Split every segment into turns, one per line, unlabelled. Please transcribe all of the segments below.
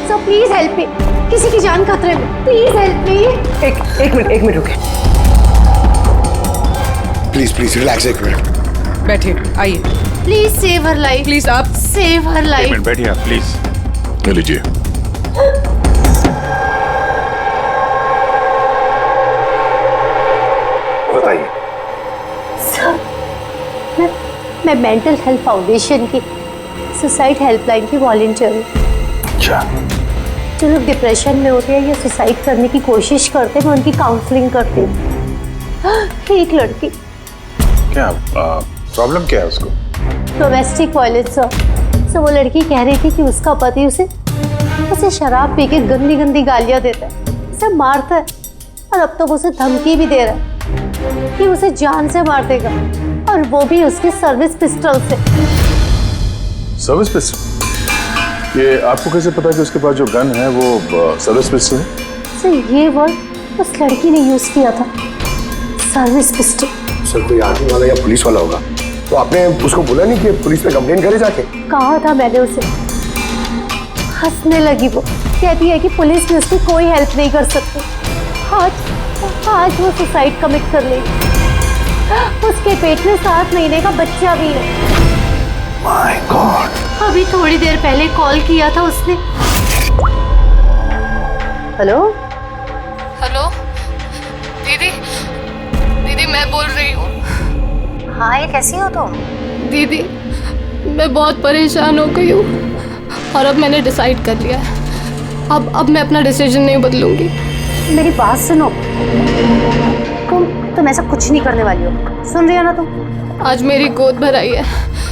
Sir please help me, किसी की जान खतरे में, प्लीज हेल्प मी।
एक मिनट रुके।
प्लीज रिलैक्स, एक मिनट
बैठिए, आइए।
Please save her life,
please आप
सेव हर
एक
लाइफ।
मिनट बैठिए आप प्लीज।
ले लीजिए। बताइए।
सर मैं मेंटल हेल्थ फाउंडेशन की सुसाइड हेल्पलाइन की वॉलंटियर हूँ।
अच्छा।
जो लोग डिप्रेशन में होते हैं या सुसाइड करने की कोशिश करते हैं, मैं उनकी काउंसलिंग करती हूँ। एक लड़की,
क्या प्रॉब्लम क्या है उसको?
Domestic violence sir. वो लड़की कह रही थी कि उसका पति उसे शराब पी के गंदी गंदी गालियां देता है, उसे मारता है, और अब तो वो उसे धमकी भी दे रहा है कि उसे जान से मार देगा, और वो भी उसके सर्विस पिस्टल से।
Service pistol? ये आपको कैसे पता कि उसके पास जो गन है वो सर्विस पिस्टल है?
सर ये वर्ड उस लड़की ने यूज किया था, सर्विस पिस्टल।
सर कोई आर्मी वाला या पुलिस वाला होगा, तो आपने उसको बोला नहीं कि पुलिस में कंप्लेंट करे जाके?
कहा था मैंने उसे। हंसने लगी वो, कहती है कि पुलिस में उसकी कोई हेल्प नहीं कर सकती। आज वो सुसाइड कमिट कर ली। उसके पेट में 7 महीने का बच्चा भी है।
My God.
अभी थोड़ी देर पहले कॉल किया था उसने। हेलो
हेलो दीदी मैं बोल रही हूँ।
हाँ, ये कैसी हो तुम?
दीदी मैं बहुत परेशान हो गई हूँ, और अब मैंने डिसाइड कर लिया है। अब मैं अपना डिसीजन नहीं बदलूंगी।
मेरी बात सुनो, तुम ऐसा कुछ नहीं करने वाली हो, सुन रही हो ना तुम?
आज मेरी गोद भराई है,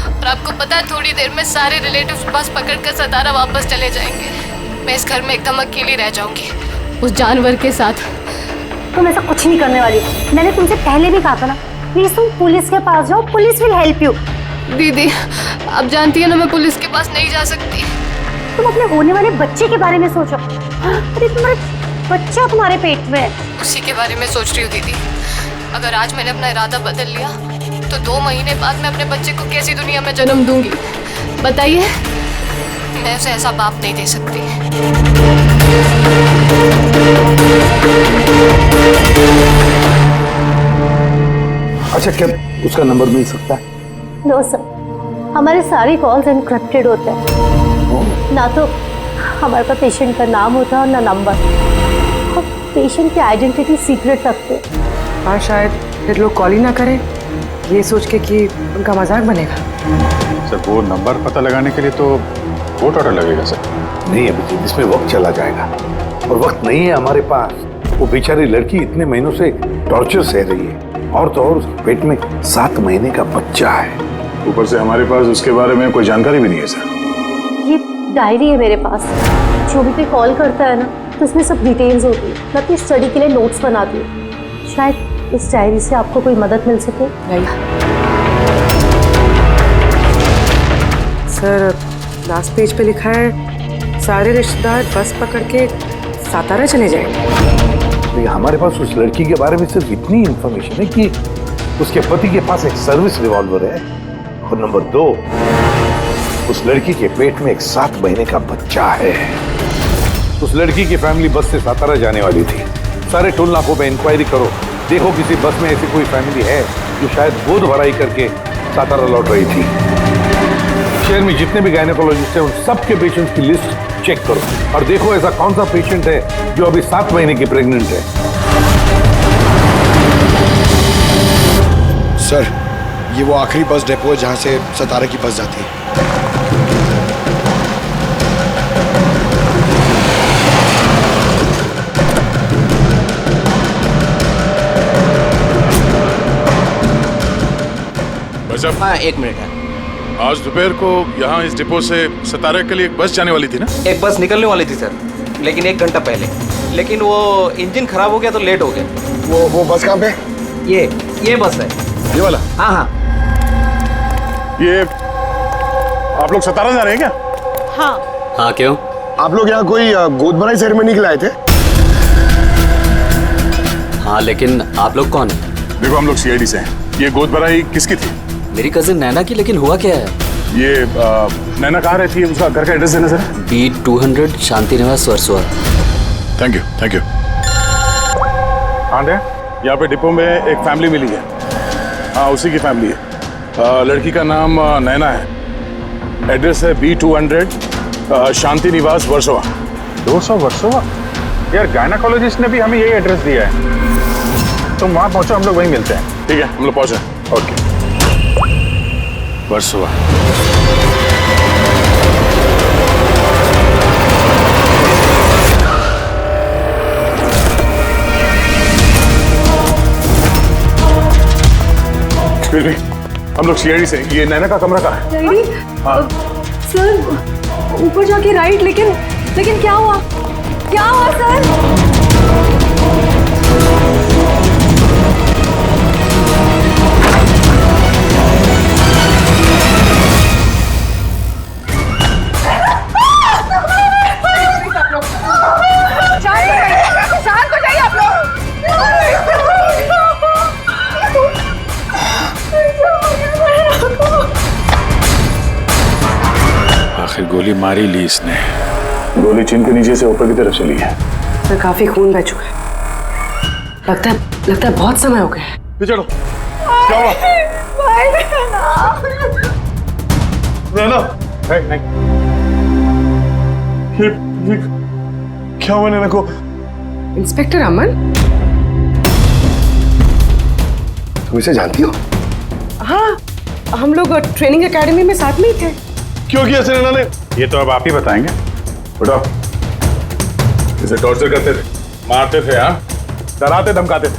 और आपको पता है थोड़ी देर में सारे रिलेटिव्स बस पकड़कर सतारा वापस चले जाएंगे। मैं इस घर में एकदम अकेली रह जाऊंगी, उस जानवर के साथ।
तुम ऐसा कुछ नहीं करने वाली हो, मैंने तुमसे पहले भी कहा था ना। प्लीज तुम पुलिस के पास जाओ, पुलिस विल हेल्प यू।
दीदी आप जानती है ना मैं पुलिस के पास नहीं जा सकती।
तुम अपने होने वाले बच्चे के बारे में सोचो। अरे तुम्हारे बच्चा तुम्हारे पेट में है।
उसी के बारे में सोच रही हूँ दीदी। अगर आज मैंने अपना इरादा बदल लिया तो 2 महीने बाद मैं अपने बच्चे को कैसी दुनिया में जन्म दूंगी बताइए। मैं उसे ऐसा बाप नहीं दे सकती।
अच्छा, क्या उसका नंबर मिल सकता है?
नो सर, हमारे सारे कॉल्स एनक्रिप्टेड होते हैं। ना तो हमारे पास पेशेंट का नाम होता है और ना नंबर। हम पेशेंट की आइडेंटिटी सीक्रेट रखते हैं।
हाँ, शायद फिर लोग कॉल ही ना करें, ये सोच के कि उनका मजाक बनेगा।
सर वो नंबर पता लगाने के लिए तो बहुत ऑर्डर लगेगा सर।
नहीं अभी इसमें वक्त चला जाएगा, और वक्त नहीं है हमारे पास। वो बेचारी लड़की इतने महीनों से टॉर्चर सह रही है, और तो और उसके पेट में 7 महीने का बच्चा है।
ऊपर से हमारे पास उसके बारे में कोई जानकारी भी नहीं है सर।
ये डायरी है मेरे पास, जो भी कोई कॉल करता है ना तो उसमें सब डिटेल्स होती है। मैं अपनी स्टडी के लिए नोट्स बनाती हूँ, शायद इस डायरी से आपको कोई मदद मिल सके।
नहीं सर, लास्ट पेज पे लिखा है सारे रिश्तेदार बस पकड़ के सातारा चले जाएंगे।
हमारे पास उस लड़की के बारे में सिर्फ इतनी इंफॉर्मेशन है कि उसके पति के पास एक सर्विस रिवॉल्वर है, और नंबर 2 उस लड़की के पेट में एक 7 महीने का बच्चा है। उस लड़की की फैमिली बस से सातारा जाने वाली थी। सारे टोल नाकों पे इंक्वायरी करो, देखो किसी बस में ऐसी कोई फैमिली है जो शायद गोद भराई करके सातारा लौट रही थी। शहर में जितने भी गायनेकोलॉजिस्ट हैं उन सबके पेशेंट्स की लिस्ट चेक करो, और देखो ऐसा कौन सा पेशेंट है जो अभी 7 महीने की प्रेग्नेंट है।
सर, ये वो आखिरी बस डिपो है जहां से सतारा की बस जाती है।
हाँ, 1 मिनट है।
आज दोपहर को यहाँ इस डिपो से सतारा के लिए एक बस जाने वाली थी ना?
एक बस निकलने वाली थी सर, लेकिन 1 घंटा पहले। लेकिन वो इंजन खराब हो गया तो लेट हो गया।
वो बस कहाँ पे?
ये बस है।
ये वाला?
हाँ।
ये आप लोग सतारा जा रहे हैं क्या?
हाँ, क्यों?
आप लोग यहाँ कोई गोद भराई सेरेमनी के लिए आए थे?
हाँ, लेकिन आप लोग कौन है?
देखो हम लोग CID से हैं। ये गोद भराई किसकी थी?
मेरी कजिन नैना की, लेकिन हुआ क्या है?
ये नैना कहाँ रहती है, उसका घर का एड्रेस देना sir.
B200 Shanti Niwas Versova.
Thank you, thank you. Aunt है, यहाँ पे डिपो में एक फैमिली मिली है। हाँ, उसी की फैमिली है। लड़की का नाम नैना है। एड्रेस है B200 शांति निवास वर्सोवा।
200 वर्सोवा? यार गायनाकोलॉजिस्ट ने भी हमें यही एड्रेस दिया है। तुम वहां पहुंचो, हम लोग वहीं मिलते हैं।
ठीक है, हम लोग पहुंचे। ओके, वर्सोवा। हम लोग सीआईडी से। ये नैना का कमरा कहाँ है? हाँ।
सर ऊपर जाके राइट, लेकिन क्या हुआ? क्या हुआ सर? शांत हो जाइए आप लोग।
आखिर गोली मारी ली इसने। गोली चिन के नीचे से ऊपर की तरफ चली है।
सर काफी खून बह चुका है। लगता है बहुत समय हो गया है।
चलो, क्या हुआ? नैना, नहीं। ये क्या हुआ नैना को?
इंस्पेक्टर अमन,
तुम इसे जानती हो?
हाँ, हम लोग ट्रेनिंग एकेडमी में साथ में ही थे।
क्यों किया ऐसे नैना ने?
ये तो अब आप ही बताएंगे।
उठाओ। इसे टॉर्चर करते थे, मारते थे, हाँ, डराते धमकाते थे।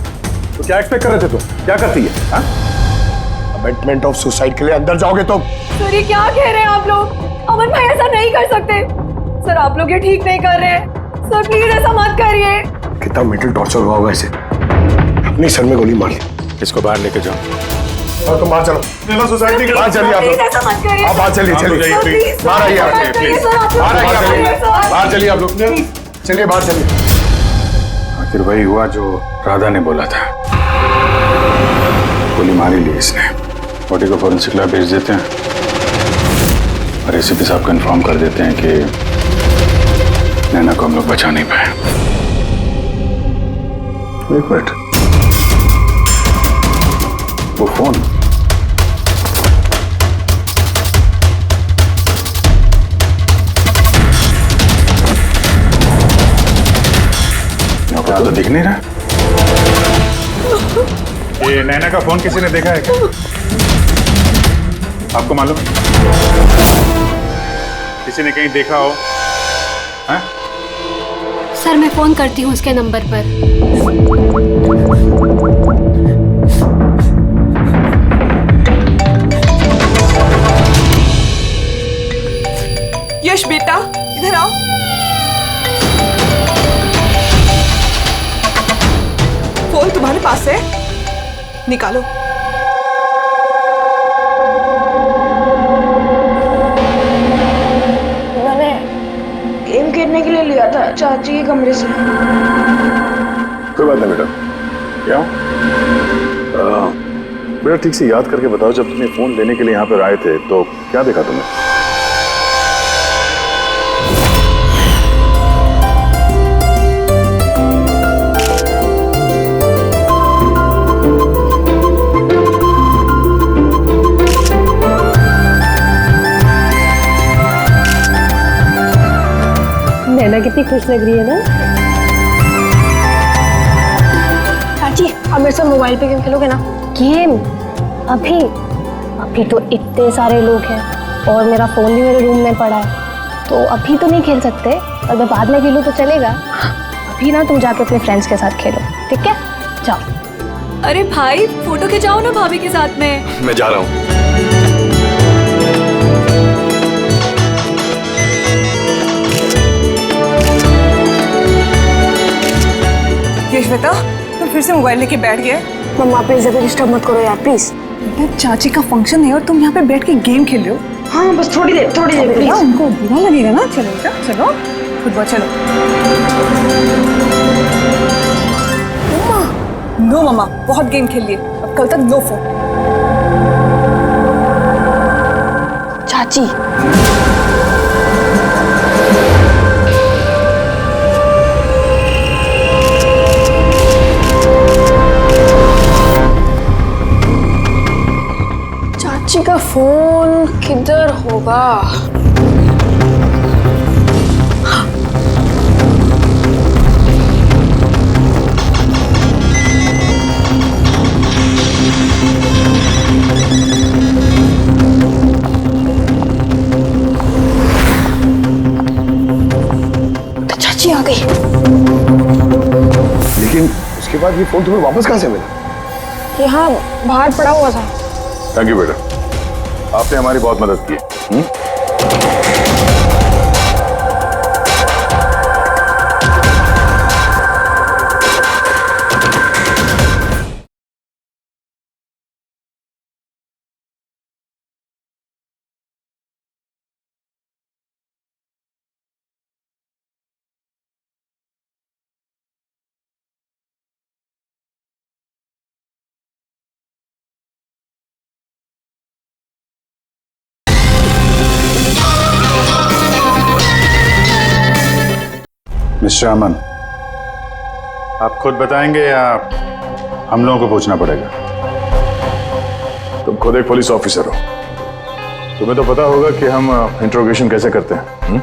तो क्या एक्सपेक्ट कर रहे थे तुम? क्या करती है? हाँ?
अमेंडमेंट ऑफ सुसाइड के लिए अंदर जाओगे तुम?
सर ये क्या कह रहे हैं आप लोग? अमन भाई ऐसा नहीं कर सकते। सर आप लोग ये ठीक नहीं कर रहे हैं। सर प्लीज ऐसा मत करिए।
कितना मेंटल टॉर्चर हुआ होगा इसे। अपनी सर में गोली मार ली।
इसको बाहर लेके जाओ।
और तुम बाहर चलो।
नैना सुसाइड नहीं
बाहर चलिए आप लोग।
ऐसा मत करिए।
आप बाहर चलिए, चलिए। बाहर आइए आप, प्लीज। बाहर आइए आप लोग। बाहर चलिए आप लोग। चलिए बाहर चलिए।
आखिर वही हुआ जो राधा ने बोला था। गोली मारी ली इसने। बॉडी को फॉरेंसिक लैब भेज देते हैं और एसीपी साहब को इन्फॉर्म कर देते हैं कि नैना को हम लोग बचा नहीं पाए। एक मिनट, वो फोन। यहाँ तो दिख नहीं रहा।
ये नैना का फोन किसी ने देखा है क्या? आपको मालूम है? किसी ने कहीं देखा हो? हाँ?
सर मैं फोन करती हूँ उसके नंबर पर।
यश बेटा इधर आओ। फोन तुम्हारे पास है, निकालो।
मैंने गेम खेलने के लिए लिया था चाची के कमरे से।
कोई बात नहीं बेटा। क्या बेटा ठीक से याद करके बताओ, जब तुमने फोन लेने के लिए यहाँ पर आए थे तो क्या देखा तुमने?
नैना कितनी खुश लग रही है ना।
चाची अब मेरे साथ मोबाइल पे गेम खेलोगे ना?
गेम? अभी अभी तो इतने सारे लोग हैं और मेरा फोन भी मेरे रूम में पड़ा है, तो अभी तो नहीं खेल सकते। अगर बाद में खेलूँ तो चलेगा। अभी ना तुम जाके अपने फ्रेंड्स के साथ खेलो, ठीक है? जाओ।
अरे भाई फोटो खिंचाओ ना भाभी के साथ में।
मैं जा रहा हूँ।
यशवेता तुम फिर से मोबाइल लेके बैठ गए।
मम्मा प्लीज अभी डिस्टर्ब मत करो यार प्लीज।
चाची का फंक्शन है और तुम यहाँ पे बैठ के गेम खेल रहे हो।
हाँ बस थोड़ी देर प्लीज।
उनको बुरा लगेगा ना। चलो बेटा चलो, फुटबॉल चलो। नो मम्मा बहुत गेम खेल लिए, अब कल तक नो फोन।
चाची चाची का फोन किधर होगा? तो चाची आ गई।
लेकिन उसके बाद ये फोन तुम्हें वापस कहाँ से मिला?
यहाँ बाहर पड़ा हुआ था।
थैंक यू बेटा, आपने हमारी बहुत मदद की है।
मिस्टर अमन, आप खुद बताएंगे या हम लोगों को पूछना पड़ेगा?
तुम खुद एक पुलिस ऑफिसर हो, तुम्हें तो पता होगा कि हम इंट्रोगेशन कैसे करते हैं।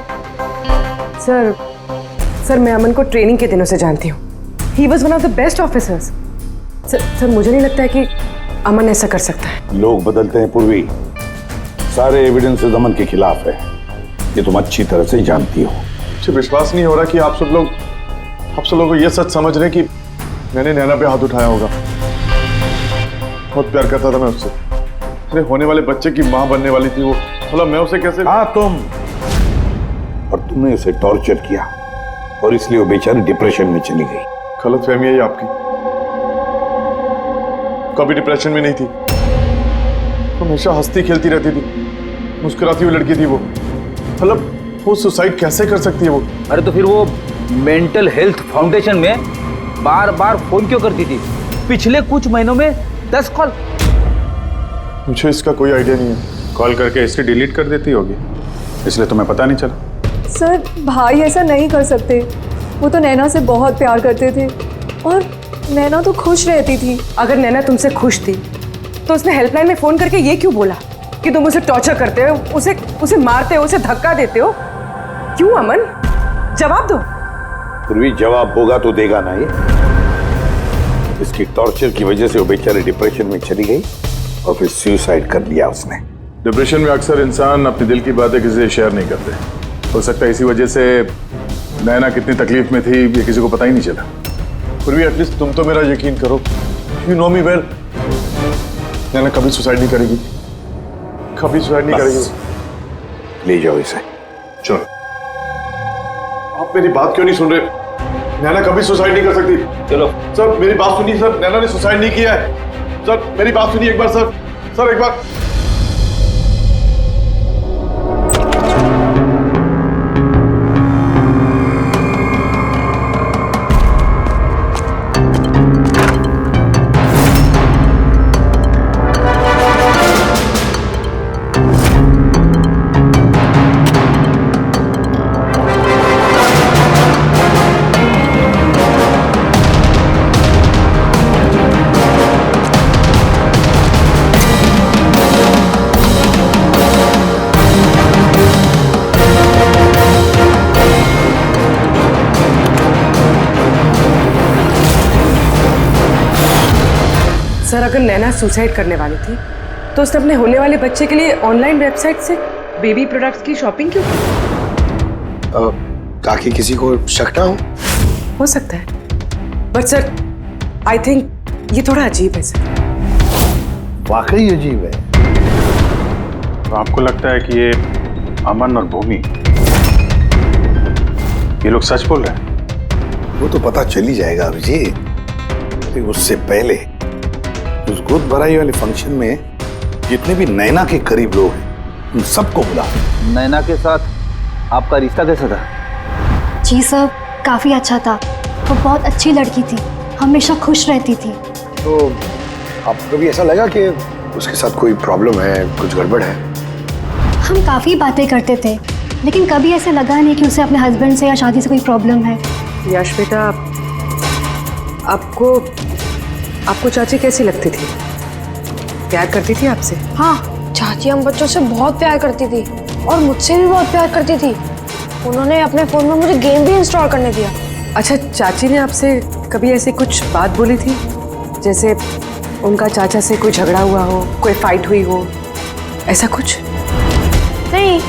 सर मैं अमन को ट्रेनिंग के दिनों से जानती हूँ। He was one of the best officers. Sir मुझे नहीं लगता है कि अमन ऐसा कर सकता है।
लोग बदलते हैं पूर्वी, सारे एविडेंसेस अमन के खिलाफ है, ये तुम अच्छी तरह से जानती हो।
मुझे विश्वास नहीं हो रहा कि आप सब लोग को ये सच समझ रहे हैं कि मैंने नैना पे हाथ उठाया होगा। बहुत प्यार करता था मैं उससे, मेरे होने वाले बच्चे की माँ बनने वाली थी वो। मतलब मैं उसे कैसे?
हाँ तुम, और तुमने उसे टॉर्चर किया और इसलिए वो बेचारी डिप्रेशन में चली गई।
गलतफहमी है ये आपकी, कभी डिप्रेशन में नहीं थी, हमेशा हंसती खेलती रहती थी, मुस्कुराती हुई लड़की थी वो। मतलब वो सुसाइड कैसे कर सकती है वो?
अरे तो फिर वो मेंटल हेल्थ फाउंडेशन में बार बार फोन क्यों करती थी? पिछले कुछ महीनों में 10 कॉल।
मुझे इसका कोई आइडिया नहीं है।
कॉल करके हिस्ट्री डिलीट कर देती होगी, इसलिए तुम्हें पता नहीं चला।
सर भाई ऐसा नहीं कर सकते। वो तो नैना से बहुत प्यार करते थे और नैना तो खुश रहती थी। अगर नैना तुमसे खुश थी तो उसने हेल्पलाइन में फोन करके ये क्यों बोला कि तुम उसे टॉर्चर करते हो, उसे मारते हो, उसे धक्का देते हो? क्यों अमन? जवाब दो।
पूर्वी जवाब होगा तो देगा ना ये। इसकी टॉर्चर की वजह से वो बेचारी डिप्रेशन में चली गई और फिर सुसाइड कर लिया उसने।
डिप्रेशन में अक्सर इंसान अपने दिल की बातें किसी से शेयर नहीं करते। हो सकता है इसी वजह से नैना कितनी तकलीफ में थी ये किसी को पता ही नहीं चला।
फिर भी एटलीस्ट तुम तो मेरा यकीन करो, यू नो मी वेल। नैना कभी सुसाइड नहीं करेगी, कभी सुसाइड नहीं करेगी।
ले जाओ इसे।
चलो, आप मेरी बात क्यों नहीं सुन रहे? नैना कभी सुसाइड नहीं कर सकती।
चलो
सर मेरी बात सुनिए सर, नैना ने सुसाइड नहीं किया है। सर मेरी बात सुनिए एक बार सर, सर एक बार।
सर अगर नैना सुसाइड करने वाली थी तो उसने अपने होने वाले बच्चे के लिए ऑनलाइन वेबसाइट से बेबी प्रोडक्ट्स की शॉपिंग क्यों की?
ताकि किसी को शक ना
हो सकता है, बट सर आई थिंक ये थोड़ा अजीब है सर।
वाकई अजीब है।
तो आपको लगता है कि ये अमन और भूमि ये लोग सच बोल रहे हैं?
वो तो पता चल ही जाएगा अभिजीत। लेकिन उससे पहले उस गोद भराई वाले फंक्शन में जितने भी नैना के करीब लोग हैं उन सबको बुला।
नैना के साथ आपका रिश्ता कैसा था?
जी सर, काफ़ी अच्छा था। वो बहुत अच्छी लड़की थी, हमेशा खुश रहती थी।
तो आपको कभी ऐसा लगा कि उसके साथ कोई प्रॉब्लम है, कुछ गड़बड़ है?
हम काफ़ी बातें करते थे, लेकिन कभी ऐसे लगा नहीं कि उसे अपने हस्बैंड से या शादी से कोई प्रॉब्लम है।
यश बेटा, आपको चाची कैसी लगती थी? प्यार करती थी आपसे?
हाँ, चाची हम बच्चों से बहुत प्यार करती थी और मुझसे भी बहुत प्यार करती थी। उन्होंने अपने फोन में मुझे गेम भी इंस्टॉल करने दिया।
अच्छा, चाची ने आपसे कभी ऐसी कुछ बात बोली थी, जैसे उनका चाचा से कोई झगड़ा हुआ हो, कोई फाइट हुई हो, ऐसा कुछ?
नहीं,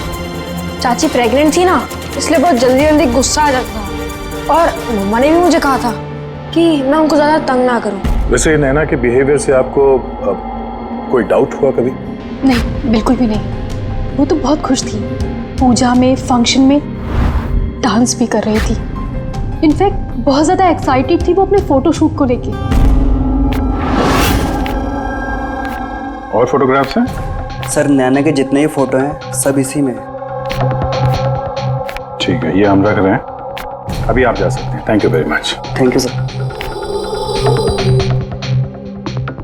चाची प्रेग्नेंट थी ना, इसलिए बहुत जल्दी जल्दी गुस्सा आ जाता था। और मम्मा ने भी मुझे कहा था कि मैं उनको ज़्यादा तंग ना करूं।
वैसे नैना के बिहेवियर से आपको कोई डाउट हुआ कभी?
नहीं, बिल्कुल भी नहीं। वो तो बहुत खुश थी, पूजा में, फंक्शन में डांस भी कर रही थी। इनफैक्ट बहुत ज़्यादा एक्साइटेड थी वो अपने फोटोशूट को लेके।
और फोटोग्राफ्स हैं?
सर, नैना के जितने ही फोटो हैं सब इसी में है।
ठीक है, ये हम रख रहे हैं। अभी आप जा सकते हैं। Thank you very much.
Thank you sir.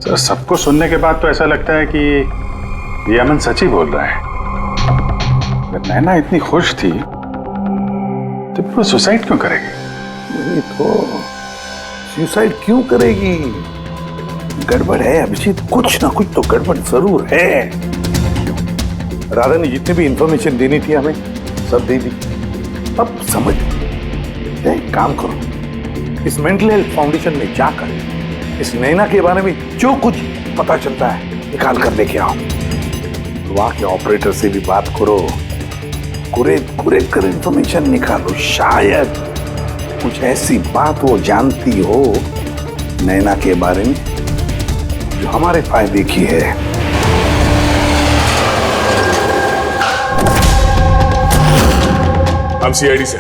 Sir, सबको सुनने के बाद तो ऐसा लगता है कि ये अमन सच ही बोल रहा है। अगर नैना इतनी खुश थी तो वो सुसाइड क्यों करेगी?
नहीं तो सुसाइड क्यों करेगी? गड़बड़ है अभिजीत, कुछ ना कुछ तो गड़बड़ जरूर है। राधा ने जितनी भी इंफॉर्मेशन देनी थी हमें सब दे दी। अब समझ, एक काम करो, इस मेंटल हेल्थ फाउंडेशन में जाकर इस नैना के बारे में जो कुछ पता चलता है निकाल कर लेके आओ। वहां के ऑपरेटर से भी बात करो, कुरेद कर इंफॉर्मेशन निकालो। शायद कुछ ऐसी बात वो जानती हो नैना के बारे में जो हमारे फायदे की है।
हम सीआईडी से,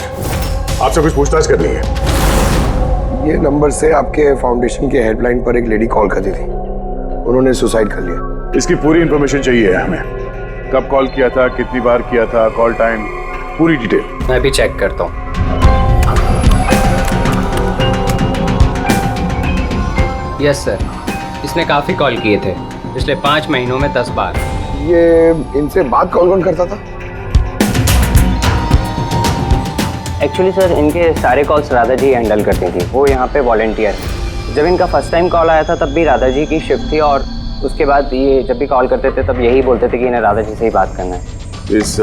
आपसे कुछ पूछताछ करनी है।
ये नंबर से आपके फाउंडेशन के हेल्पलाइन पर एक लेडी कॉल करती थी, उन्होंने सुसाइड कर लिया।
इसकी पूरी इंफॉर्मेशन चाहिए हमें। कब कॉल किया था, कितनी बार किया था, कॉल टाइम, पूरी डिटेल।
मैं भी चेक करता हूँ। यस सर, इसने काफ़ी कॉल किए थे पिछले 5 महीनों में 10 बार।
ये इनसे बात कौन कौन करता था?
एक्चुअली सर, इनके सारे कॉल्स राधा जी हैंडल करती थी। वो यहाँ पे वॉलंटियर है। जब इनका फर्स्ट टाइम कॉल आया था तब भी राधा जी की शिफ्ट थी, और उसके बाद ये जब भी कॉल करते थे तब यही बोलते थे कि इन्हें राधा जी से ही बात करना है।
इस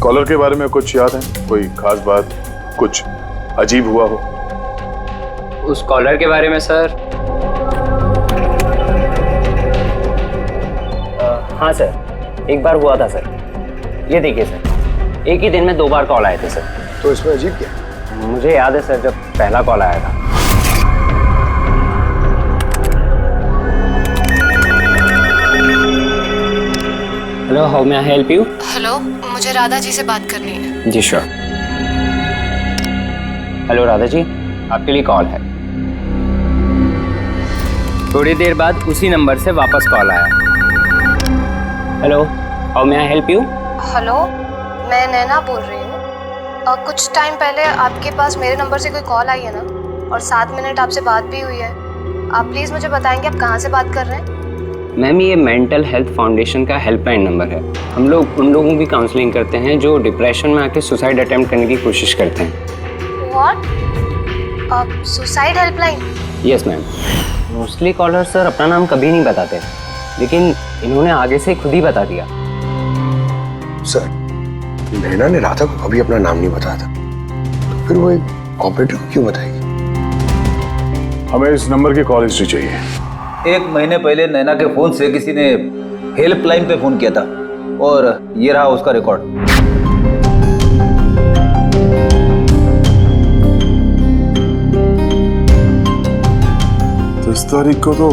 कॉलर के बारे में कुछ याद है? कोई खास बात, कुछ अजीब हुआ हो?
उस कॉलर के बारे में सर,
हाँ सर, एक बार हुआ था सर। ये देखिए सर, एक ही दिन में 2 बार कॉल आए थे सर।
तो इसमें अजीब क्या?
मुझे याद है सर, जब पहला कॉल आया था। Hello, how may I help you?
Hello, मुझे राधा जी से बात करनी है।
जी श्योर। हेलो राधा जी, आपके लिए कॉल है। थोड़ी देर बाद उसी नंबर से वापस कॉल आया। Hello, how may I help you?
Hello, मैं नैना बोल रही हूँ। कुछ टाइम पहले आपके पास मेरे नंबर से कोई कॉल आई है ना, और 7 मिनट आपसे बात भी हुई है। आप प्लीज़ मुझे बताएंगे आप कहाँ से बात कर रहे हैं?
मैम, ये मेंटल हेल्थ फाउंडेशन का हेल्पलाइन नंबर है। हम लोग उन लोगों की काउंसलिंग करते हैं जो डिप्रेशन में आके सुसाइड अटेम्प्ट करने की कोशिश करते हैं।
What? Suicide helpline?
Yes ma'am. Mostly caller sir अपना नाम कभी नहीं बताते, लेकिन इन्होंने आगे से खुद ही बता दिया।
सर, नैना ने राधा को कभी अपना नाम नहीं बताया था, तो फिर वो एक ऑपरेटर को क्यों बताएगी?
हमें इस नंबर की कॉल हिस्ट्री चाहिए।
1 महीने पहले नैना के फोन से किसी ने हेल्पलाइन पे फोन किया था, और ये रहा उसका रिकॉर्ड।
10 तारीख को तो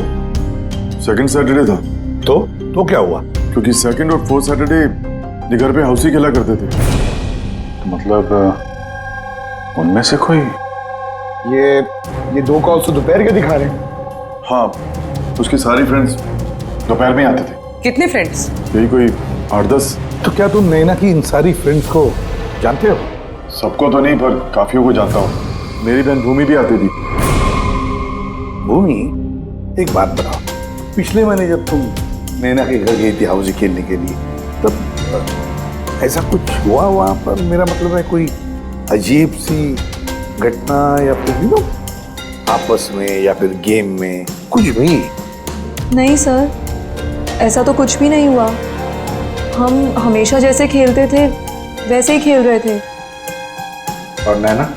सेकंड सैटरडे था।
तो क्या हुआ?
क्योंकि सेकंड और 4th सैटरडे ये घर पे हाउसी खेला करते थे। तो मतलब उनमें से कोई?
ये 2 कॉल्स तो दोपहर के दिखा रहे हैं।
हाँ, उसकी सारी फ्रेंड्स दोपहर में आते थे।
कितने फ्रेंड्स?
यही कोई 8-10।
तो क्या तुम नैना की इन सारी फ्रेंड्स को जानते हो?
सबको तो नहीं, पर काफियों को जानता हूँ। मेरी बहन भूमि भी आती थी।
भूमि, एक बात बताओ, पिछले महीने जब तुम नैना के घर गई थी हाउसी खेलने के लिए, तब ऐसा कुछ हुआ वहां पर? मेरा मतलब है कोई अजीब सी घटना या फिर आपस में या फिर गेम में कुछ भी?
नहीं सर, ऐसा तो कुछ भी नहीं हुआ। हम हमेशा जैसे खेलते थे वैसे ही खेल रहे थे।
और नैना,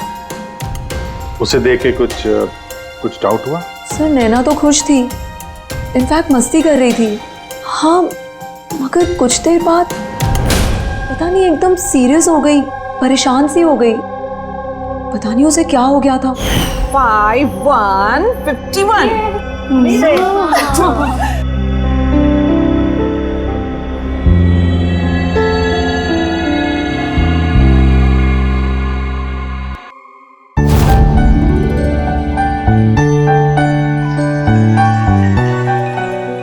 उसे देख के कुछ डाउट हुआ?
सर नैना तो खुश थी, इनफैक्ट मस्ती कर रही थी। हाँ, मगर कुछ देर बाद पता नहीं एकदम सीरियस हो गई, परेशान सी हो गई। पता नहीं उसे क्या हो गया था।
5151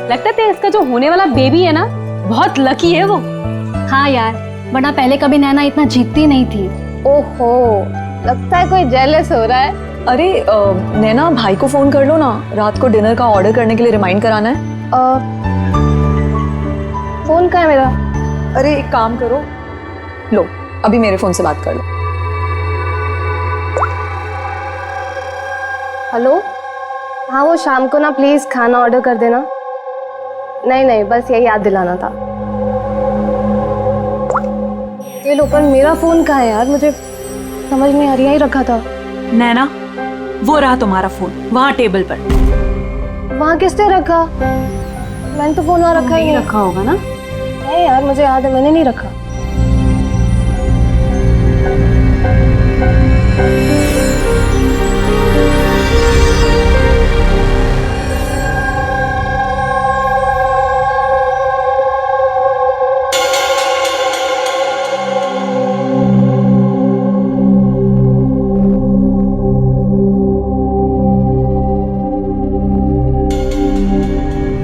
लगता है इसका जो होने वाला बेबी है ना, बहुत लकी है वो।
हाँ यार, वरना पहले कभी नैना इतना जीतती नहीं थी।
ओहो, लगता है कोई जेलस हो रहा है।
अरे नैना, भाई को फोन कर लो ना, रात को डिनर का ऑर्डर करने के लिए रिमाइंड कराना है।
फोन कहाँ है मेरा?
अरे एक काम करो, लो अभी मेरे फोन से बात कर लो।
हेलो, हाँ वो शाम को ना प्लीज खाना ऑर्डर कर देना। नहीं, बस यही याद दिलाना था। ये लो, पर मेरा फोन कहाँ है यार? मुझे समझ नहीं आ रही, यही रखा था।
नैना, वो रहा तुम्हारा फोन वहाँ टेबल पर।
वहाँ किसने रखा? मैंने तो फोन वहाँ रखा ही नहीं।
रखा होगा ना?
नहीं यार, मुझे याद है मैंने नहीं रखा।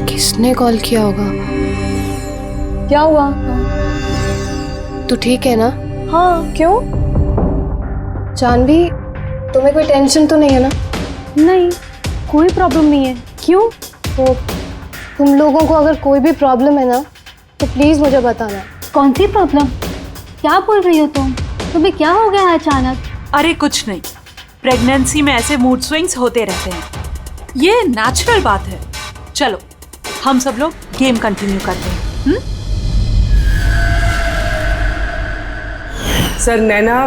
किसने कॉल किया होगा?
क्या हुआ?
तू ठीक है ना?
हाँ, क्यों?
जानवी, तुम्हें कोई टेंशन तो नहीं है ना?
नहीं, कोई प्रॉब्लम नहीं है। क्यों?
तो तुम लोगों को अगर कोई भी प्रॉब्लम है ना, तो प्लीज मुझे बताना।
कौन सी प्रॉब्लम? क्या बोल रही हो तुम? तुम्हें क्या हो गया अचानक?
अरे कुछ नहीं, प्रेगनेंसी में ऐसे मूड स्विंग्स होते रहते हैं, ये नेचुरल बात है। चलो हम सब लोग गेम कंटिन्यू करते हैं।
सर, नैना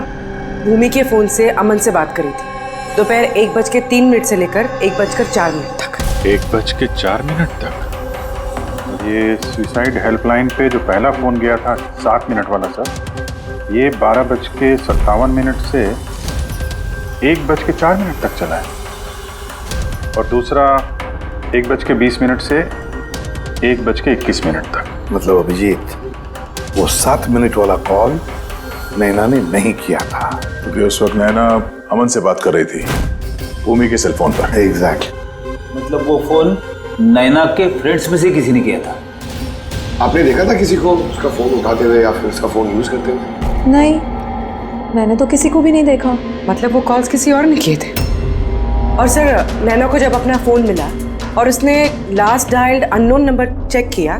भूमि के फोन से अमन से बात करी थी दोपहर 1:03 से लेकर 1:04 तक।
1:04 तक? ये सुसाइड हेल्पलाइन पे जो पहला फोन गया था 7 मिनट वाला सर, ये 12:57 से 1:04 तक चला है, और दूसरा 1:20 से 1:21 तक।
मतलब अभिजीत, वो 7 मिनट वाला कॉल नैना ने नहीं किया था,
क्योंकि उस वक्त नैना अमन से बात कर रही थी भूमि के सेल फोन पर।
एग्जैक्टली।
मतलब वो फोन नैना के फ्रेंड्स में से किसी ने किया था?
आपने देखा था किसी को उसका फोन उठाते हुए या फिर उसका फोन यूज करते हुए?
नहीं, मैंने तो किसी को भी नहीं देखा।
मतलब वो कॉल्स किसी और ने किए थे। और सर, नैना को जब अपना फोन मिला और उसने last dialled unknown number check किया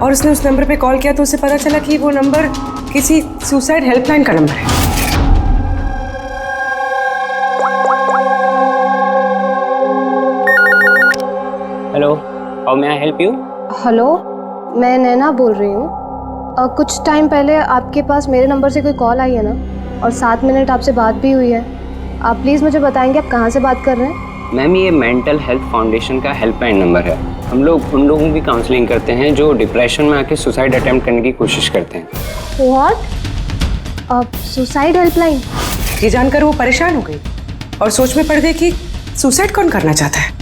और उसने उस नंबर पे कॉल किया, तो उसे पता चला कि वो नंबर किसी सुसाइड हेल्पलाइन का नंबर है।
Hello, how may I help you?
Hello, मैं नैना बोल रही हूँ। कुछ टाइम पहले आपके पास मेरे नंबर से कोई कॉल आई है ना, और 7 मिनट आपसे बात भी हुई है। आप प्लीज़ मुझे बताएंगे आप कहाँ से बात कर रहे हैं?
मैम, ये मेंटल हेल्थ फाउंडेशन का हेल्पलाइन नंबर है। हम लोग उन लोगों की काउंसलिंग करते हैं जो डिप्रेशन में आके सुसाइड अटेम्प्ट करने की कोशिश करते हैं।
व्हाट? Suicide helpline?
ये जानकर वो परेशान हो गई और सोच में पड़ गई कि सुसाइड कौन करना चाहता है।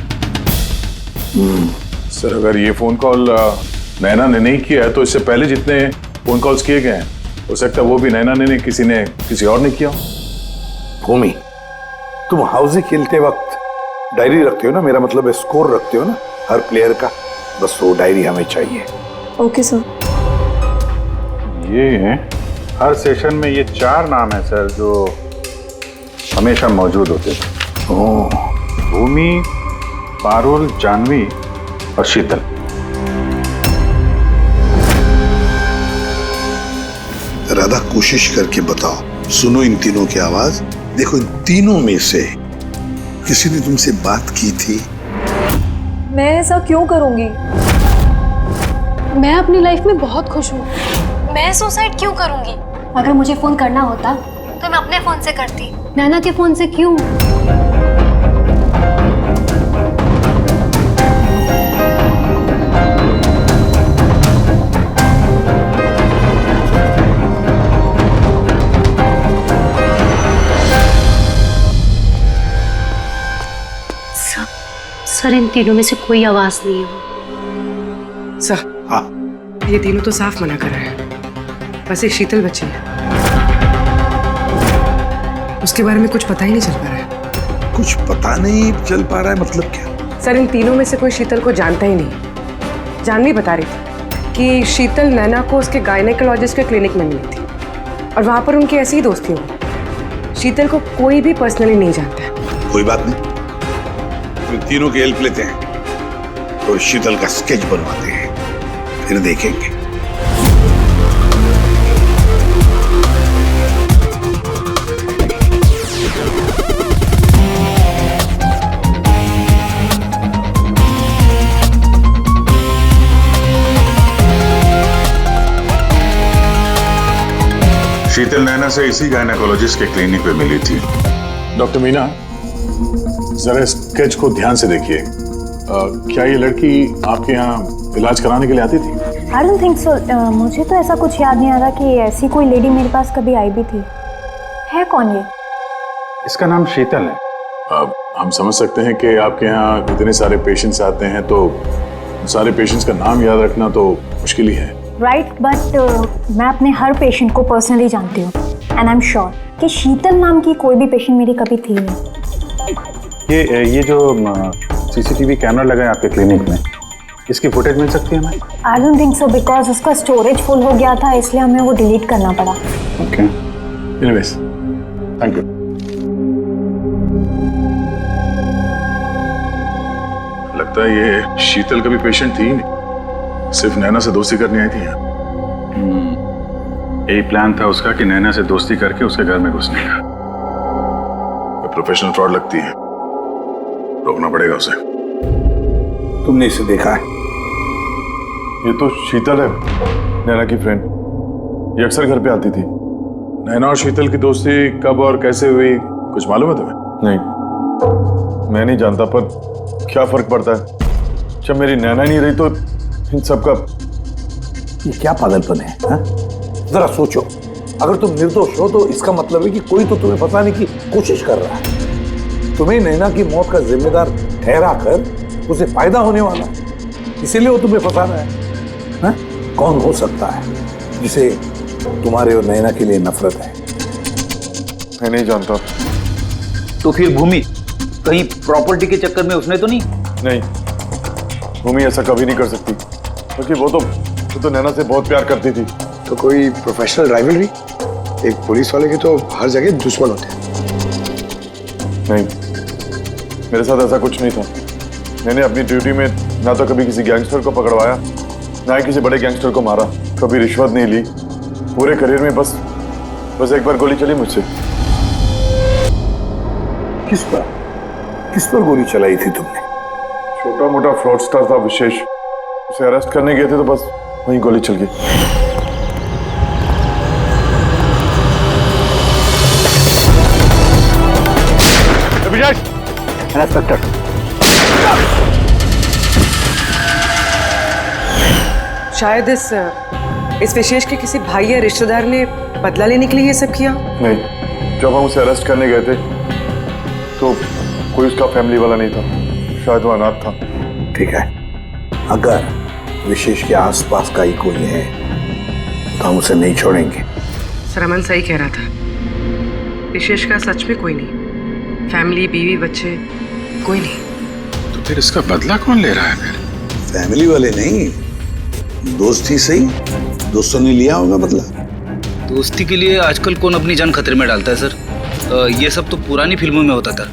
सर, अगर ये फोन कॉल नैना ने नहीं किया है, तो इससे पहले जितने फोन कॉल्स किए गए हैं, हो सकता है वो भी नैना ने किसी और ने किया।
भूमि, तुम हाउसी खेलते वक्त डायरी रखते हो ना? मेरा मतलब है स्कोर रखते हो ना हर प्लेयर का? बस वो डायरी हमें चाहिए।
Okay sir.
ये हर सेशन में ये 4 नाम है सर जो हमेशा मौजूद होते थे। भूमि, पारुल, जानवी और शीतल।
राधा कोशिश करके बताओ। सुनो इन तीनों की आवाज। देखो इन तीनों में से किसी ने तुमसे बात की थी?
मैं ऐसा क्यों करूंगी? मैं अपनी लाइफ में बहुत खुश हूँ। मैं सुसाइड क्यों करूंगी?
अगर मुझे फोन करना होता तो मैं अपने फोन से करती, नैना के फोन से क्यों? सर इन तीनों में से कोई आवाज नहीं है।
सर
हाँ,
ये तीनों तो साफ मना कर रहे हैं, बस एक शीतल बची है। उसके बारे में कुछ पता ही नहीं चल पा रहा है।
कुछ पता नहीं चल पा रहा है मतलब क्या?
सर इन तीनों में से कोई शीतल को जानता ही नहीं। जानवी बता रही थी कि शीतल नैना को उसके गायनेकोलॉजिस्ट के क्लिनिक में मिली थी और वहां पर उनकी ऐसी ही दोस्ती हुई। शीतल को कोई भी पर्सनली नहीं जानता है।
कोई बात नहीं, इन तीनों की हेल्प लेते हैं और शीतल का स्केच बनवाते हैं, फिर देखेंगे।
शीतल नैना से इसी गायनेकोलॉजिस्ट के क्लिनिक पे मिली थी।
डॉक्टर मीना, जरा स्केच को ध्यान से देखिए। क्या ये लड़की आपके यहाँ इलाज कराने के लिए आती थी?
I don't think so. मुझे तो ऐसा कुछ याद नहीं आ रहा कि ऐसी कोई लेडी मेरे पास कभी आई भी थी। है कौन ये?
इसका नाम शीतल है।
अब हम समझ सकते हैं कि आपके यहाँ इतने सारे पेशेंट्स आते हैं तो सारे पेशेंट्स का नाम याद रखना तो मुश्किल ही है।
राइट, बट मैं अपने हर पेशेंट को पर्सनली जानती हूँ एंड आई एम श्योर कि शीतल नाम की कोई भी पेशेंट मेरी कभी थी नहीं।
ये जो सीसीटीवी कैमरा लगा है आपके क्लिनिक में, इसकी फुटेज मिल सकती है हमें?
I don't think so, because उसका स्टोरेज फुल हो गया था, इसलिए हमें वो डिलीट करना पड़ा।
Okay,
anyways, thank you. लगता है ये शीतल का भी पेशेंट थी नहीं, सिर्फ नैना से दोस्ती करने आई थी यहाँ।
यही प्लान था उसका कि नैना से दोस्ती करके उसके घर में घुसने का।
प्रोफेशनल फ्रॉड लगती है, रोकना पड़ेगा उसे।
तुमने इसे देखा है?
ये तो शीतल है, नैना की फ्रेंड। ये अक्सर घर पे आती थी।
नैना और शीतल की दोस्ती कब और कैसे हुई, कुछ मालूम है तुम्हें?
नहीं, मैं नहीं जानता, पर क्या फर्क पड़ता है? जब मेरी नैना नहीं रही तो इन सब का।
ये क्या पागलपन है हा? जरा सोचो, अगर तुम निर्दोष हो तो इसका मतलब है कि कोई तो तुम्हें फंसाने की कोशिश कर रहा है। तुम्हें नैना की मौत का जिम्मेदार ठहरा कर उसे फायदा होने वाला, इसीलिए वो तुम्हें फंसा रहा है। हा? कौन हो सकता है जिसे तुम्हारे और नैना के लिए नफरत है?
मैं नहीं जानता।
तो फिर भूमि कहीं प्रॉपर्टी के चक्कर में उसने तो नहीं?
नहीं, भूमि ऐसा कभी नहीं कर सकती, क्योंकि वो तो नैना से बहुत प्यार करती थी।
तो कोई प्रोफेशनल राइवलरी? एक पुलिस वाले के तो हर जगह दुश्मन होते हैं।
नहीं, मेरे साथ ऐसा कुछ नहीं था। मैंने अपनी ड्यूटी में ना तो कभी किसी गैंगस्टर को पकड़वाया, ना ही किसी बड़े गैंगस्टर को मारा, कभी रिश्वत नहीं ली। पूरे करियर में बस एक बार गोली चली मुझसे।
किस पर गोली चलाई थी तुमने?
छोटा मोटा फ्रॉडस्टर था विशेष, उसे अरेस्ट करने गए थे तो बस वहीं गोली चल गई।
इंस्पेक्टर,
शायद इस विशेष के किसी भाई या रिश्तेदार ने बदला लेने के लिए ये सब किया।
नहीं, जब हम उसे अरेस्ट करने गए थे तो कोई उसका फैमिली वाला नहीं था, शायद वो अनाथ था।
ठीक है, अगर विशेष के आसपास का ही कोई है तो हम उसे नहीं छोड़ेंगे।
सर अमन सही कह रहा था, विशेष का सच में कोई नहीं, फैमिली बीवी बच्चे कोई नहीं।
तो फिर इसका बदला कौन ले रहा है फिर?
फैमिली वाले नहीं, दोस्त ही सही। दोस्तों ने लिया होगा बदला।
दोस्ती के लिए आजकल कौन अपनी जान खतरे में डालता है सर? ये सब तो पुरानी फिल्मों में होता था,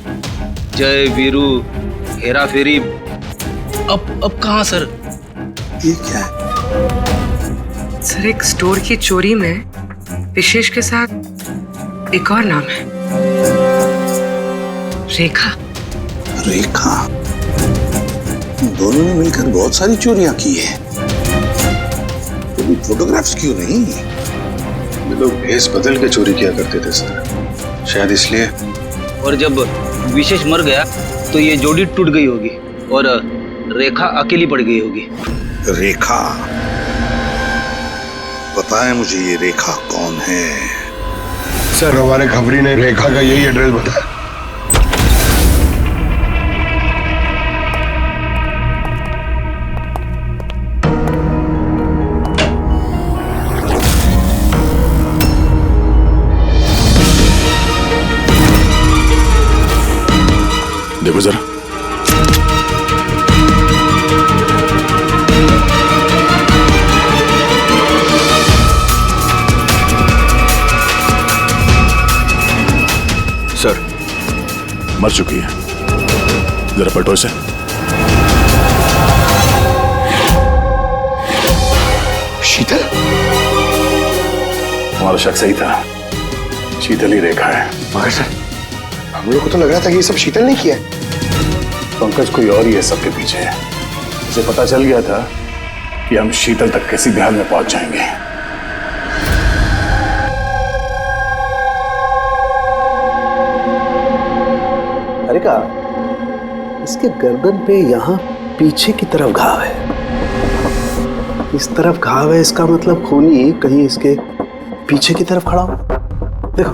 जय वीरू, हेरा फेरी। अब कहाँ सर?
ये क्या है?
सर एक स्टोर की चोरी में विशेष के साथ एक और नाम है, रेखा।
रेखा? दोनों ने मिलकर बहुत सारी चोरियां की है। फोटोग्राफ्स क्यों नहीं?
ये लोग भेस बदल के चोरी किया करते थे सर, शायद इसलिए।
और जब विशेष मर गया तो ये जोड़ी टूट गई होगी और रेखा अकेली पड़ गई होगी।
रेखा? पता है मुझे ये रेखा कौन है?
सर हमारे खबरी ने रेखा का यही एड्रेस बताया।
देखो जरा।
सर
मर चुकी है, जरा पलटो इसे।
शीतल?
तुम्हारा शक सही था, शीतल ही रेखा है।
मगर सर हम लोग को तो लग रहा था कि ये सब शीतल ने किया है।
पंकज कोई और ही है सबके पीछे। उसे पता चल गया था कि हम शीतल तक किसी भी हाल में पहुंच जाएंगे।
अरे का इसके गर्दन पे यहाँ पीछे की तरफ घाव है, इस तरफ घाव है, इसका मतलब खूनी कहीं इसके पीछे की तरफ खड़ा हो। देखो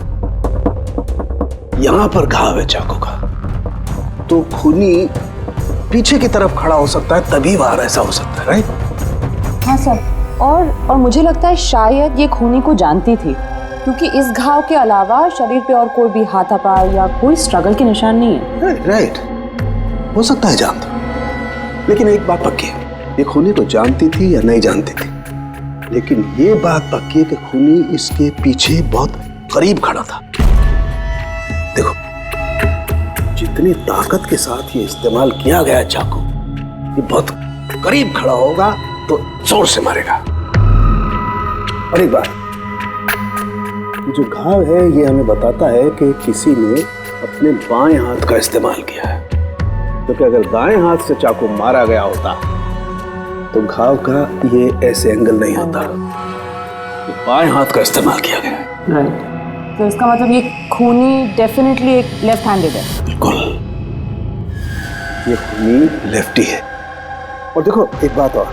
यहां पर घाव है चाकू का, तो खूनी पीछे की तरफ खड़ा हो सकता है, तभी बाहर ऐसा हो सकता है, राइट?
हाँ सर, और मुझे लगता है शायद ये खूनी को जानती थी, क्योंकि इस घाव के अलावा शरीर पे और कोई भी हाथापाई या कोई स्ट्रगल के निशान नहीं है।
राइट, हो सकता है जानती, लेकिन एक बात पक्की है, ये खूनी को जानती थी या नहीं जानती थी, लेकिन ये बात पक्की है कि खूनी इसके पीछे बहुत करीब खड़ा था। देखो जितनी ताकत के साथ ये इस्तेमाल किया गया चाकू, ये बहुत करीब खड़ा होगा तो जोर से मारेगा। और एक बात, जो घाव है ये हमें बताता है कि किसी ने अपने बाएं हाथ का इस्तेमाल किया है, क्योंकि अगर दाएं हाथ से चाकू मारा गया होता तो घाव का ये ऐसे एंगल नहीं होता, तो बाएं हाथ का इस्तेमाल किया गया है।
राइट, तो इसका मतलब ये खूनी डेफिनेटली एक लेफ्ट हैंडेड है।
बिल्कुल, ये खूनी लेफ्टी है। और देखो एक बात और,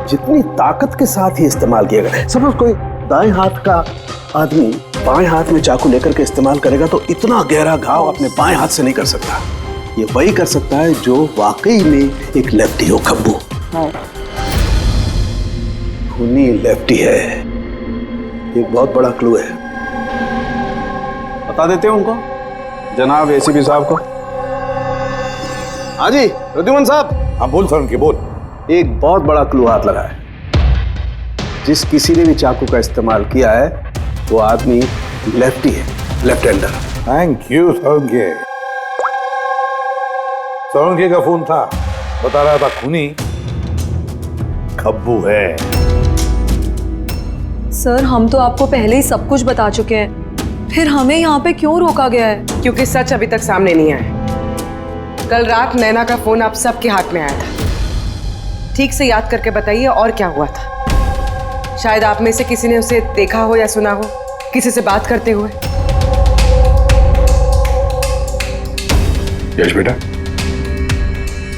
जितनी ताकत के साथ ही इस्तेमाल किया गया, सपोज कोई दाएं हाथ का आदमी बाएं हाथ में चाकू लेकर के इस्तेमाल करेगा तो इतना गहरा घाव अपने बाएं हाथ से नहीं कर सकता। ये वही कर सकता है जो वाकई में एक लेफ्टी हो, खब्बू। खूनी लेफ्टी है, एक बहुत बड़ा क्लू है।
बता देते हैं उनको, जनाब एसीपी साहब को।
हाँ जी रुद्धिमान साहब।
हाँ बोल सर, उनके बोल।
एक बहुत बड़ा क्लू हाथ लगा है। जिस किसी ने भी चाकू का इस्तेमाल किया है वो आदमी लेफ्टी है, left hander.
Thank you Solanke. Solanke का फोन था, बता रहा था खूनी खब्बू है।
सर हम तो आपको पहले ही सब कुछ बता चुके हैं, फिर हमें यहाँ पे क्यों रोका गया है?
क्योंकि सच अभी तक सामने नहीं आया। कल रात नैना का फोन आप सबके हाथ में आया था। ठीक से याद करके बताइए और क्या हुआ था। शायद आप में से किसी ने उसे देखा हो या सुना हो किसी से बात करते हुए।
यश बेटा,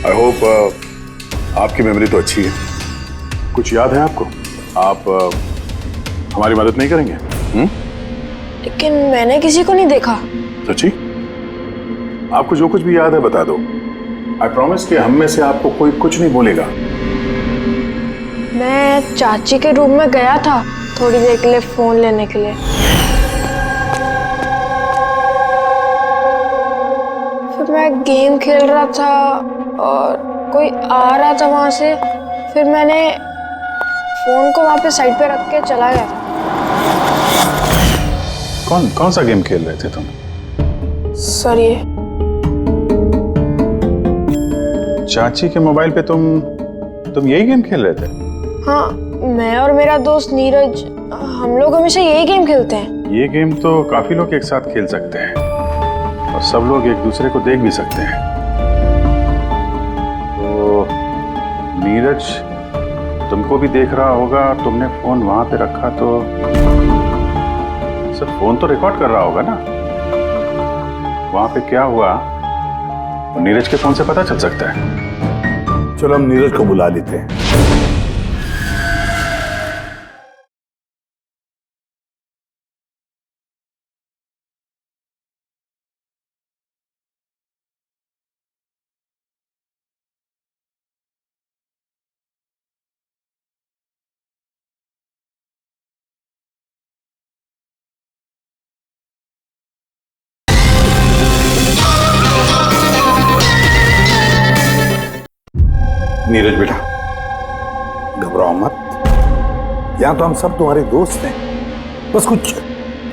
आई होप आपकी मेमोरी तो अच्छी है, कुछ याद है आपको? आप हमारी मदद नहीं करेंगे?
लेकिन मैंने किसी को नहीं देखा।
सच्ची? आपको जो कुछ भी याद है बता दो। आई प्रॉमिस कि हम में से आपको कोई कुछ नहीं बोलेगा।
मैं चाची के रूम में गया था थोड़ी देर के लिए फोन लेने के लिए, फिर मैं गेम खेल रहा था और कोई आ रहा था वहां से, फिर मैंने फोन को वहां पे साइड पे रख के चला गया था।
कौन सा गेम खेल रहे थे तुम?
सर ये
चाची के मोबाइल पे तुम यही गेम खेल रहे थे?
हाँ, मैं और मेरा दोस्त नीरज हम लोग हमेशा यही गेम खेलते हैं।
ये गेम तो काफी लोग एक साथ खेल सकते हैं और सब लोग एक दूसरे को देख भी सकते हैं। तो नीरज तुमको भी देख रहा होगा, तुमने फोन वहां पे रखा तो सर फोन तो रिकॉर्ड कर रहा होगा ना। वहां पे क्या हुआ तो नीरज के फोन से पता चल सकता है।
चलो हम नीरज को बुला लेते हैं। नीरज बेटा, घबराओ मत। यहां तो हम सब तुम्हारे दोस्त हैं। बस कुछ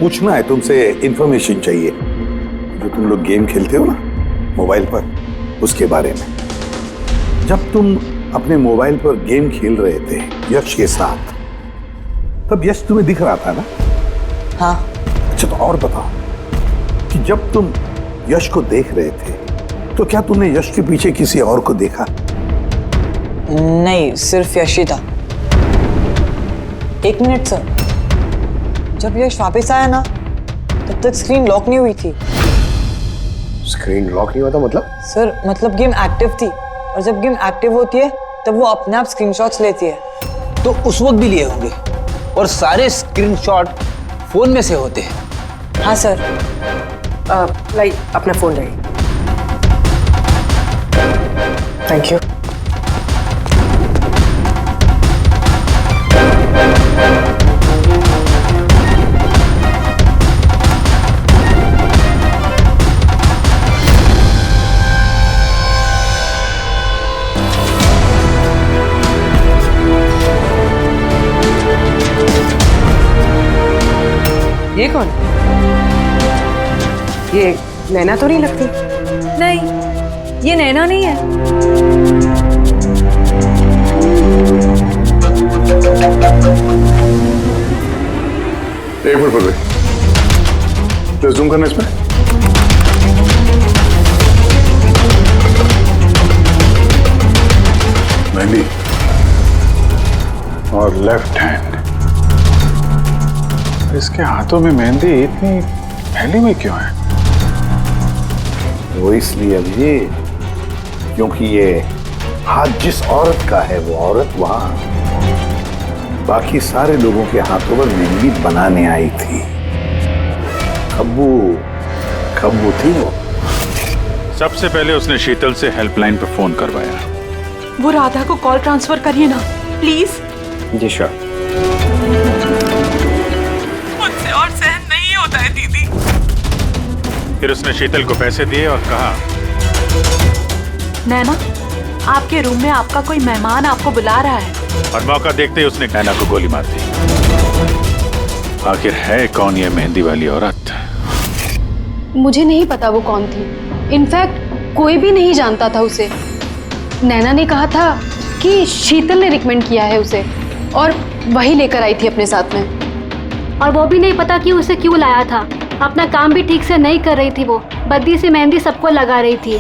पूछना है तुमसे, इंफॉर्मेशन चाहिए। जो तुम लोग गेम खेलते हो ना मोबाइल पर, उसके बारे में। जब तुम अपने मोबाइल पर गेम खेल रहे थे यश के साथ, तब यश तुम्हें दिख रहा था ना?
हाँ।
अच्छा, तो और बताओ कि जब तुम यश को देख रहे थे तो क्या तुमने यश के पीछे किसी और को देखा?
नहीं, सिर्फ यश ही था। एक मिनट सर, जब यश वापस आया ना तब तक स्क्रीन लॉक नहीं हुई थी।
स्क्रीन लॉक नहीं हुआ था मतलब?
सर मतलब गेम एक्टिव थी, और जब गेम एक्टिव होती है तब वो अपने आप स्क्रीनशॉट्स लेती है।
तो उस वक्त भी लिए होंगे, और सारे स्क्रीनशॉट फोन में से होते हैं।
हाँ सर। लाई अपना फोन लाई। Thank you. ये कौन? ये नैना तो नहीं लगती।
नहीं, ये नैना नहीं है।
एक मिनट पकड़े, प्लीज जूम करना इसमें। मेहंदी और लेफ्ट हैंड। इसके हाथों में मेहंदी इतनी फैली हुई क्यों है?
वो इसलिए अभी, क्योंकि ये हाथ जिस औरत का है वो औरत वहां बाकी सारे लोगों के हाथों पर मेहंदी बनाने आई थी। खब्बू थी वो।
सबसे पहले उसने शीतल से हेल्पलाइन पर फोन करवाया।
वो राधा को कॉल ट्रांसफर करिए ना प्लीज।
Ji sure.
मुझसे और सहन नहीं होता है दीदी।
फिर उसने शीतल को पैसे दिए और कहा,
नैना आपके रूम में आपका कोई मेहमान आपको बुला रहा है।
और मौका देखते ही उसने नैना को गोली मार दी। आखिर है कौन ये मेहंदी वाली औरत?
मुझे नहीं पता वो कौन थी। इनफैक्ट कोई भी नहीं जानता था उसे। नैना ने कहा था कि शीतल ने रिकमेंड किया है उसे, और वही लेकर आई थी अपने साथ में।
और वो भी नहीं पता कि उसे क्यों लाया था। अपना काम भी ठीक से नहीं कर रही थी वो, बद्दी से मेहंदी सबको लगा रही थी।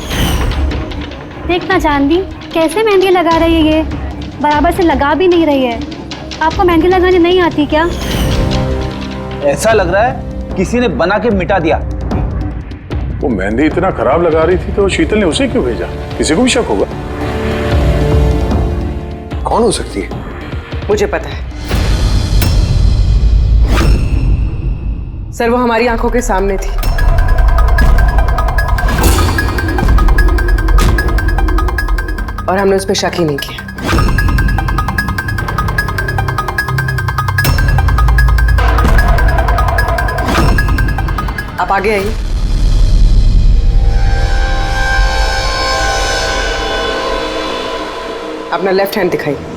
देखना चांदी कैसे मेहंदी लगा रही है, ये बराबर से लगा भी नहीं रही है। आपको मेहंदी लगाने नहीं आती क्या?
ऐसा लग रहा है किसी ने बना के मिटा दिया।
वो मेहंदी इतना खराब लगा रही थी तो शीतल ने उसे क्यों भेजा? किसी को भी शक होगा।
कौन हो सकती है?
मुझे पता है सर, वो हमारी आंखों के सामने थी। और हमने उस पर शक ही नहीं किया। आप आगे आइए। अपना लेफ्ट हैंड दिखाइए।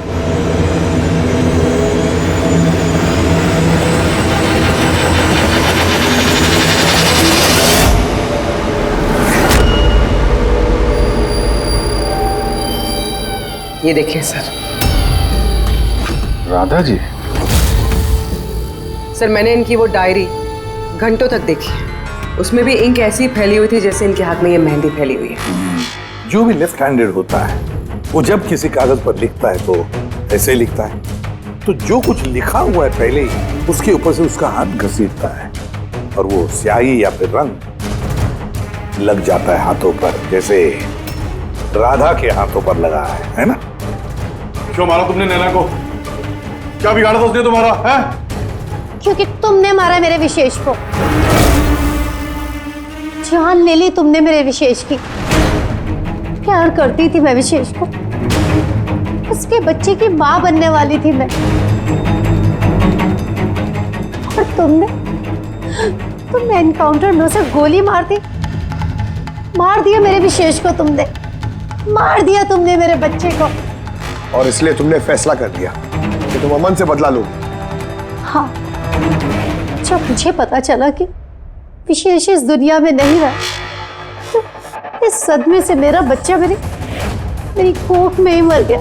ये देखिए सर,
राधा जी?
सर मैंने इनकी वो डायरी घंटों तक देखी, उसमें भी इंक ऐसी फैली हुई थी जैसे इनके हाथ में ये मेहंदी फैली हुई है।
जो भी लेफ्ट हैंडेड होता है वो जब किसी कागज पर लिखता है तो ऐसे ही लिखता है, तो जो कुछ लिखा हुआ है पहले ही उसके ऊपर से उसका हाथ घसीटता है और वो स्याही या फिर रंग लग जाता है हाथों पर, जैसे राधा के हाथों पर लगा है ना?
क्यों मारा तुमने नैना को? क्या बिगाड़ा था उसने तुम्हारा? है?
क्योंकि तुमने मारा मेरे विशेष को, जान ले ली तुमने मेरे विशेष की। प्यार करती थी मैं विशेष को, उसके बच्चे की मां बनने वाली थी मैं, और तुमने एनकाउंटर में उसे गोली मार दिया मेरे विशेष को, तुमने मार दिया तुमने मेरे बच्चे को।
और इसलिए तुमने फैसला कर लिया कि तुम अमन से बदला लो?
हाँ, जब मुझे पता चला कि विशेष इस दुनिया में नहीं रहा, तो इस सदमे से मेरा बच्चा मेरी कोख में ही मर गया।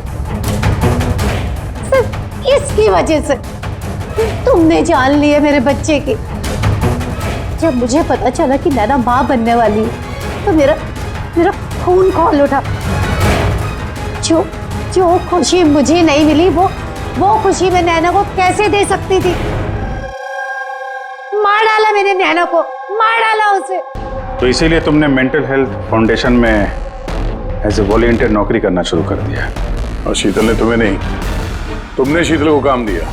सिर्फ इसकी वजह से तुमने जान लिया मेरे बच्चे की। जब मुझे पता चला कि नैना मां बनने वाली है तो मेरा खून खौल उठा। जो खुशी मुझे नहीं मिली वो खुशी मैं नैना को कैसे दे सकती थी? मार डाला मैंने नैना को, मार डाला उसे।
तो इसीलिए तुमने मेंटल हेल्थ फाउंडेशन में एज ए वॉलंटियर नौकरी करना शुरू कर दिया।
और शीतल ने तुम्हें नहीं, तुमने शीतल को काम दिया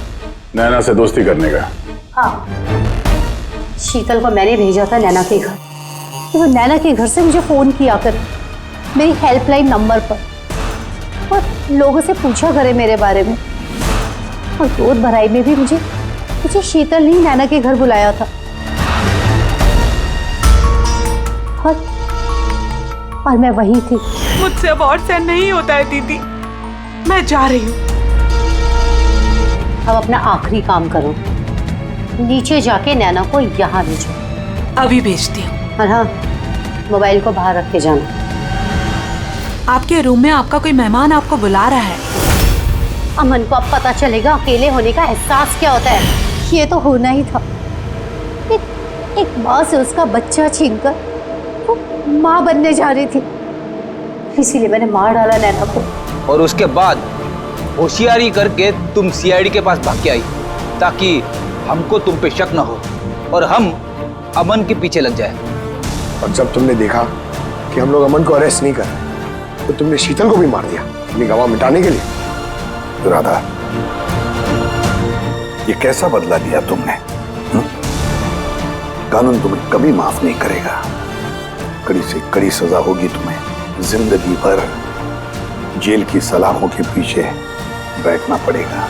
नैना से दोस्ती करने का।
हाँ, शीतल को मैंने भेजा था नैना के घर, तो वो नैना के घर से मुझे फोन किया कर मेरी हेल्पलाइन नंबर पर, और लोगों से पूछा करे मेरे बारे में। और दूध भराई में भी मुझे शीतल ने नैना के घर बुलाया था। और मैं वही थी।
मुझसे अब और सहन नहीं होता है दीदी, मैं जा रही हूँ।
अब अपना आखिरी काम करो, नीचे जाके नैना को यहाँ भेजो।
अभी भेजती हूँ।
और हाँ, मोबाइल को बाहर रख के जाना।
आपके रूम में आपका कोई मेहमान आपको बुला रहा है।
अमन को अब पता चलेगा अकेले होने का एहसास क्या होता है। ये तो होना ही था। एक माँ से उसका बच्चा छीनकर वो माँ बनने जा रही थी, इसीलिए मैंने मार डाला नैना को।
और उसके बाद होशियारी करके तुम सीआईडी के पास भाग के आई ताकि हमको तुम पे शक न हो और हम अमन के पीछे लग जाए।
और जब तुमने देखा कि हम लोग अमन को अरेस्ट नहीं कर रहे तो तुमने शीतल को भी मार दिया अपनी गवाह मिटाने के लिए।
राधा, ये कैसा बदला लिया तुमने? कानून तुम्हें कभी माफ नहीं करेगा। कड़ी से कड़ी सजा होगी तुम्हें, जिंदगी भर जेल की सलाखों के पीछे बैठना पड़ेगा।